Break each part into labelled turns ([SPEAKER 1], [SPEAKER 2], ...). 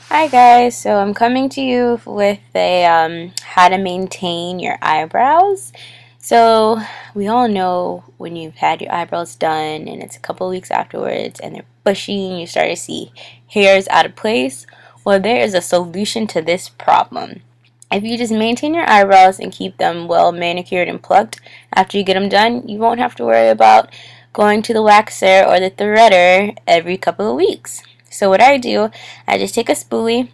[SPEAKER 1] Hi guys, so I'm coming to you with a how to maintain your eyebrows. So we all know when you've had your eyebrows done and it's a couple of weeks afterwards and they're bushy and you start to see hairs out of place. Well, there is a solution to this problem. If you just maintain your eyebrows and keep them well manicured and plucked after you get them done, you won't have to worry about going to the waxer or the threader every couple of weeks. So what I do, I just take a spoolie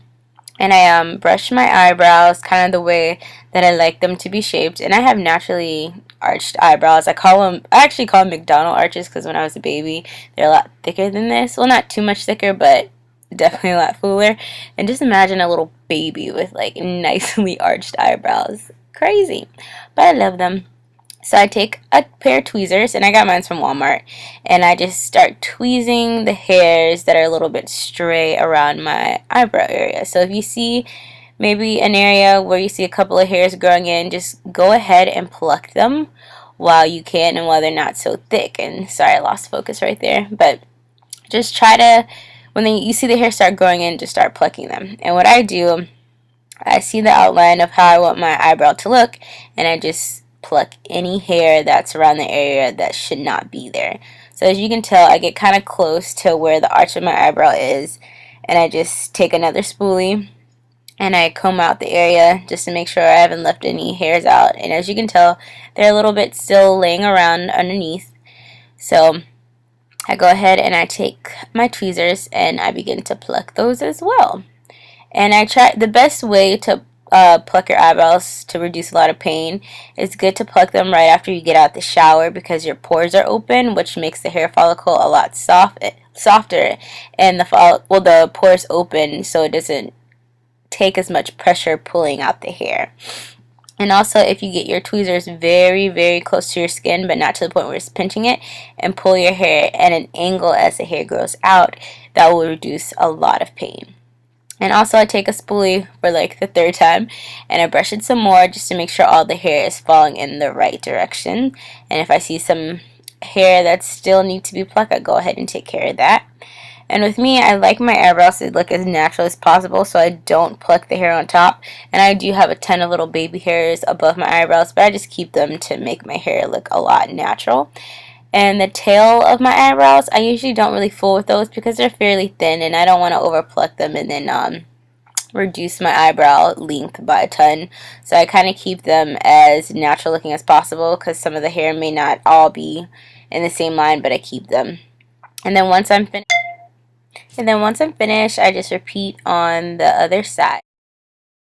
[SPEAKER 1] and I brush my eyebrows kind of the way that I like them to be shaped. And I have naturally arched eyebrows. I actually call them McDonald arches because when I was a baby, they're a lot thicker than this. Well, not too much thicker, but definitely a lot fuller. And just imagine a little baby with like nicely arched eyebrows. Crazy. But I love them. So I take a pair of tweezers, and I got mine from Walmart, and I just start tweezing the hairs that are a little bit stray around my eyebrow area. So if you see maybe an area where you see a couple of hairs growing in, just go ahead and pluck them while you can and while they're not so thick. And sorry, I lost focus right there, but just try to, when you see the hair start growing in, just start plucking them. And what I do, I see the outline of how I want my eyebrow to look, and I just pluck any hair that's around the area that should not be there. So as you can tell, I get kind of close to where the arch of my eyebrow is, and I just take another spoolie and I comb out the area just to make sure I haven't left any hairs out. And as you can tell, they're a little bit still laying around underneath. So I go ahead and I take my tweezers and I begin to pluck those as well. And I try the best way to pluck your eyebrows to reduce a lot of pain. It's good to pluck them right after you get out the shower because your pores are open, which makes the hair follicle a lot softer, and the pores open so it doesn't take as much pressure pulling out the hair. And also, if you get your tweezers very, very close to your skin, but not to the point where it's pinching it, and pull your hair at an angle as the hair grows out, that will reduce a lot of pain. And also I take a spoolie for like the third time and I brush it some more just to make sure all the hair is falling in the right direction. And if I see some hair that still needs to be plucked, I go ahead and take care of that. And with me, I like my eyebrows to look as natural as possible, so I don't pluck the hair on top. And I do have a ton of little baby hairs above my eyebrows, but I just keep them to make my hair look a lot natural. And the tail of my eyebrows, I usually don't really fool with those because they're fairly thin and I don't want to over pluck them and then reduce my eyebrow length by a ton. So I kind of keep them as natural looking as possible because some of the hair may not all be in the same line, but I keep them. And then once I'm finished, I just repeat on the other side.